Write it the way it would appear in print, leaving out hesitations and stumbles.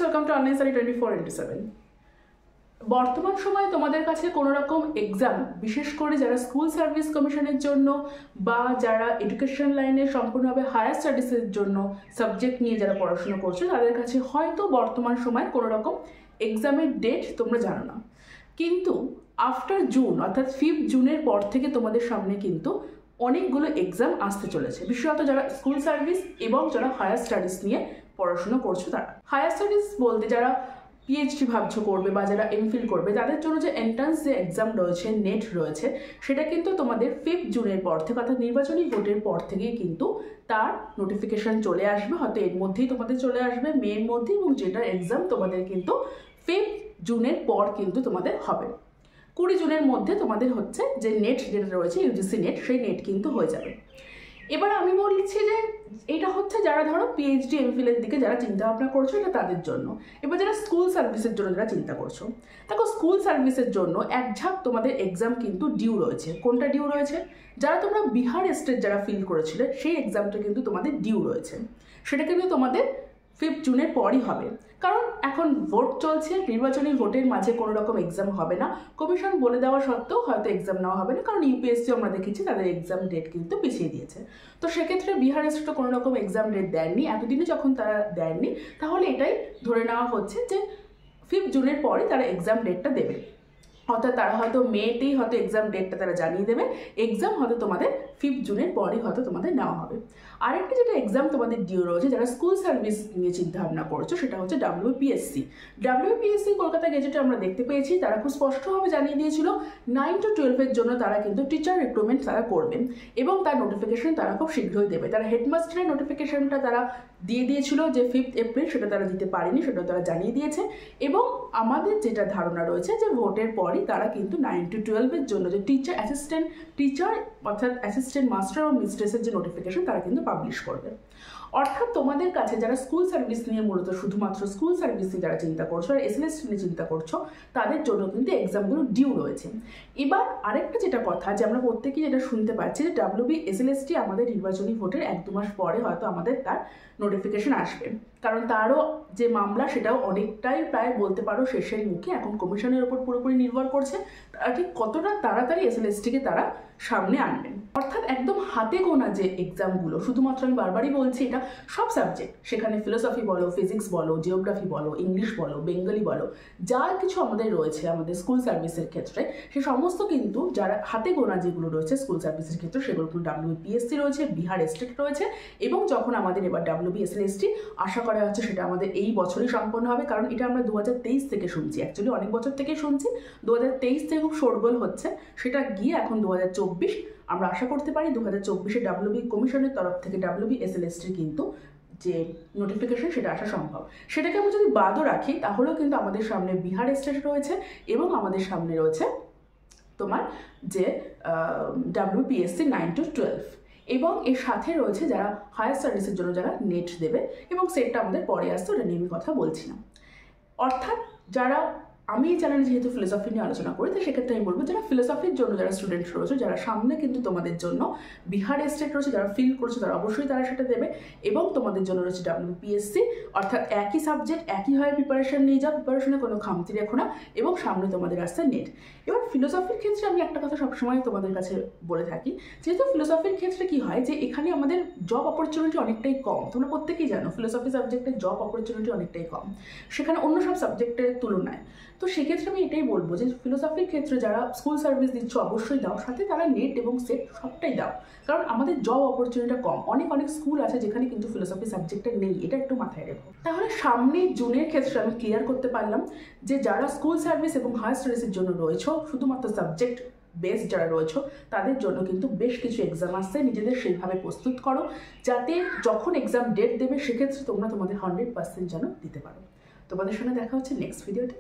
Welcome to online study 24/7। বর্তমান সময়ে তোমাদের কাছে কোনো রকম এক্সাম, বিশেষ করে যারা স্কুল সার্ভিস কমিশনের জন্য বা যারা এডুকেশন লাইনে সম্পূর্ণভাবে হায়ার স্টাডিজের জন্য সাবজেক্ট নিয়ে যারা পড়াশোনা করছো, তাদের কাছে হয়তো বর্তমান সময় কোনো রকম এক্সামের ডেট তোমরা জানো না। কিন্তু আফটার জুন অর্থাৎ 5 জুনের পর থেকে তোমাদের সামনে কিন্তু অনেকগুলো এক্সাম আসতে চলেছে, বিশেষত যারা স্কুল সার্ভিস এবং যারা হায়ার স্টাডিজ নিয়ে পড়াশোনা করছো তারা। হায়ার স্টাডিজ বলতে যারা পিএইচডি ভাবছো করবে বা যারা এমফিল করবে, তাদের জন্য যে এন্ট্রান্স যে এক্সাম রয়েছে, নেট রয়েছে, সেটা কিন্তু তোমাদের 5 জুনের পর থেকে অর্থাৎ নির্বাচনী ভোটের পর থেকেই কিন্তু তার নোটিফিকেশান চলে আসবে। হয়তো এর মধ্যেই তোমাদের চলে আসবে, মের মধ্যে, এবং যেটার এক্সাম তোমাদের কিন্তু 5 জুনের পর কিন্তু তোমাদের হবে। 20 জুনের মধ্যে তোমাদের হচ্ছে যে নেট যেটা রয়েছে, ইউজিসি নেট, সেই নেট কিন্তু হয়ে যাবে। এবার আমি বলছি যে এটা হচ্ছে যারা ধরো পিএইচডি এমফিলের দিকে যারা চিন্তা ভাবনা করছো, এটা তাদের জন্য। এবার যারা স্কুল সার্ভিসের জন্য যারা চিন্তা করছো, দেখো স্কুল সার্ভিসের জন্য এক ঝাঁক তোমাদের এক্সাম কিন্তু ডিউ রয়েছে। কোনটা ডিউ রয়েছে? যারা তোমরা বিহার স্টেট যারা ফিল করেছিলে, সেই এক্সামটা কিন্তু তোমাদের ডিউ রয়েছে। সেটা কিন্তু তোমাদের 5 জুনের পরই হবে, কারণ এখন ভোট চলছে, নির্বাচনী ভোটের মাঝে কোনো রকম এক্সাম হবে না। কমিশন বলে দেওয়া সত্ত্বেও হয়তো এক্সাম নেওয়া হবে না, কারণ ইউপিএসসি আমরা দেখেছি তাদের এক্সাম ডেট কিন্তু পিছিয়ে দিয়েছে। তো সেক্ষেত্রে বিহার স্টেটও কোনো রকম এক্সাম ডেট দেননি, এতদিনে যখন তারা দেননি, তাহলে এটাই ধরে নেওয়া হচ্ছে যে 5 জুনের পরই তারা এক্সাম ডেটটা দেবে। অর্থাৎ তারা হয়তো মেতেই হয়তো এক্সাম ডেটটা তারা জানিয়ে দেবে। এক্সাম হয়তো তোমাদের 5 জুনের পরই হয়তো তোমাদের নেওয়া হবে। আরেকটি যেটা এক্সাম তোমাদের ডিউ রয়েছে যারা স্কুল সার্ভিস নিয়ে চিন্তাভাবনা করছো, সেটা হচ্ছে ডাব্লিউপিএসসি। ডাব্লিউপিএসসি কলকাতা গেজেটে আমরা দেখতে পেয়েছি, তারা খুব স্পষ্টভাবে জানিয়ে দিয়েছিল 9 to 12 জন্য তারা কিন্তু টিচার রিক্রুটমেন্ট তারা করবেন, এবং তার নোটিফিকেশন তারা খুব শীঘ্রই দেবে। তারা হেডমাস্টারের নোটিফিকেশনটা তারা দিয়ে দিয়েছিল যে 5 এপ্রিল, সেটা তারা দিতে পারেনি, সেটা তারা জানিয়ে দিয়েছে। এবং আমাদের যেটা ধারণা রয়েছে যে ভোটের পরই তারা কিন্তু 9 to 12 জন্য যে টিচার অ্যাসিস্ট্যান্ট টিচার অর্থাৎ অ্যাসিস্ট্যান্ট মাস্টার ও মিস্ট্রেসের যে নোটিফিকেশন তারা কিন্তু পাবলিশ করবে। অর্থাৎ তোমাদের কাছে যারা স্কুল সার্ভিস নিয়ে মূলত শুধুমাত্র স্কুল সার্ভিস নিয়ে যারা চিন্তা করছো আর এসএলএসটি নিয়ে চিন্তা করছো, তাদের জন্য কিন্তু এক্সামগুলো ডিউ রয়েছে। এবার আরেকটা যেটা কথা, যে আমরা প্রত্যেকেই যেটা শুনতে পাচ্ছি যে ডাব্লিউবি এসএলএসটি আমাদের নির্বাচনী ভোটের 1-2 মাস পরে হয়তো আমাদের তার নোটিফিকেশন আসবে, কারণ তারও যে মামলা সেটাও অনেকটাই প্রায় বলতে পারো শেষের মুখে। এখন কমিশনের ওপর পুরোপুরি নির্ভর করছে তারা ঠিক কতটা তাড়াতাড়ি এসএলএসটিকে তারা সামনে আনবেন। অর্থাৎ একদম হাতে গোনা যে এক্সামগুলো, শুধুমাত্র আমি বারবারই বলছি এটা সব সাবজেক্ট, সেখানে ফিলোসফি বলো, ফিজিক্স বলো, জিওগ্রাফি বলো, ইংলিশ বলো, বেঙ্গলি বলো, যা কিছু আমাদের রয়েছে আমাদের স্কুল সার্ভিসের ক্ষেত্রে, সে সমস্ত কিন্তু যারা হাতে গোনা যেগুলো রয়েছে স্কুল সার্ভিসের ক্ষেত্রে, সেগুলো কিন্তু ডাব্লিউপিএসসি রয়েছে, বিহার স্টেট রয়েছে, এবং যখন আমাদের এবার ডাব্লিউবিএসএলএসটি আশা করা হচ্ছে সেটা আমাদের এই বছরই সম্পন্ন হবে। কারণ এটা আমরা 2023 থেকে শুনছি, অ্যাকচুয়ালি অনেক বছর থেকেই শুনছি, 2023 থেকে খুব শোরগোল হচ্ছে, সেটা গিয়ে এখন 2024 আমরা আশা করতে পারি 2024-এ ডাব্লিউবি কমিশনের তরফ থেকে ডাব্লিউবিএসএলএসটির কিন্তু যে নোটিফিকেশন সেটা আসা সম্ভব। সেটাকে আমরা যদি বাদও রাখি, তাহলেও কিন্তু আমাদের সামনে বিহার স্টেট রয়েছে এবং আমাদের সামনে রয়েছে তোমার যে ডাব্লিউপিএসসি 9 to 12, এবং এর সাথে রয়েছে যারা হায়ার স্টাডিজের জন্য যারা নেট দেবে, এবং সেটটা আমাদের পরে আসছে, ওটা নিয়ে আমি কথা বলছি না। অর্থাৎ যারা, আমি এই চ্যানেলে যেহেতু ফিলোসফি নিয়ে আলোচনা করি, তো সেক্ষেত্রে আমি বলবো যারা ফিলোসফির জন্য যারা স্টুডেন্ট রয়েছে, যারা সামনে কিন্তু তোমাদের জন্য বিহার স্টেট রয়েছে, যারা ফিল করছে তারা অবশ্যই তারা সেটা দেবে, এবং তোমাদের জন্য রয়েছে ডাব্লিউপিএসসি। অর্থাৎ একই সাবজেক্ট একইভাবে প্রিপারেশন নিয়ে যাও, প্রিপারেশনে কোনো খামতি রেখো না, এবং সামনে তোমাদের আসছে নেট। এবার ফিলোসফির ক্ষেত্রে আমি একটা কথা সবসময় তোমাদের কাছে বলে থাকি, যেহেতু ফিলোসফির ক্ষেত্রে কি হয় যে এখানে আমাদের জব অপরচুনিটি অনেকটাই কম। তোমরা প্রত্যেকেই জানো ফিলোসফি সাবজেক্টের জব অপরচুনিটি অনেকটাই কম সেখানে অন্য সব সাবজেক্টের তুলনায়। তো সেক্ষেত্রে আমি এটাই বলবো যে ফিলোসফির ক্ষেত্রে যারা স্কুল সার্ভিস দিচ্ছ অবশ্যই দাও, সাথে তারা নেট এবং সেট সবটাই দাও, কারণ আমাদের জব অপরচুনিটিটা কম। অনেক স্কুল আছে যেখানে কিন্তু ফিলোসফি সাবজেক্টটা নেই, এটা একটু মাথায় রেখো। তাহলে সামনে জুনের ক্ষেত্রে আমি ক্লিয়ার করতে পারলাম যে যারা স্কুল সার্ভিস এবং হায়ার স্টাডিজের জন্য রয়েছে, শুধুমাত্র সাবজেক্ট বেস যারা রয়েছে, তাদের জন্য কিন্তু বেশ কিছু এক্সাম আসছে। নিজেদের সেইভাবে প্রস্তুত করো যাতে যখন এক্সাম ডেট দেবে সেক্ষেত্রে তোমরা তোমাদের 100% যেন দিতে পারো। তোমাদের সঙ্গে দেখা হচ্ছে নেক্সট ভিডিওতে।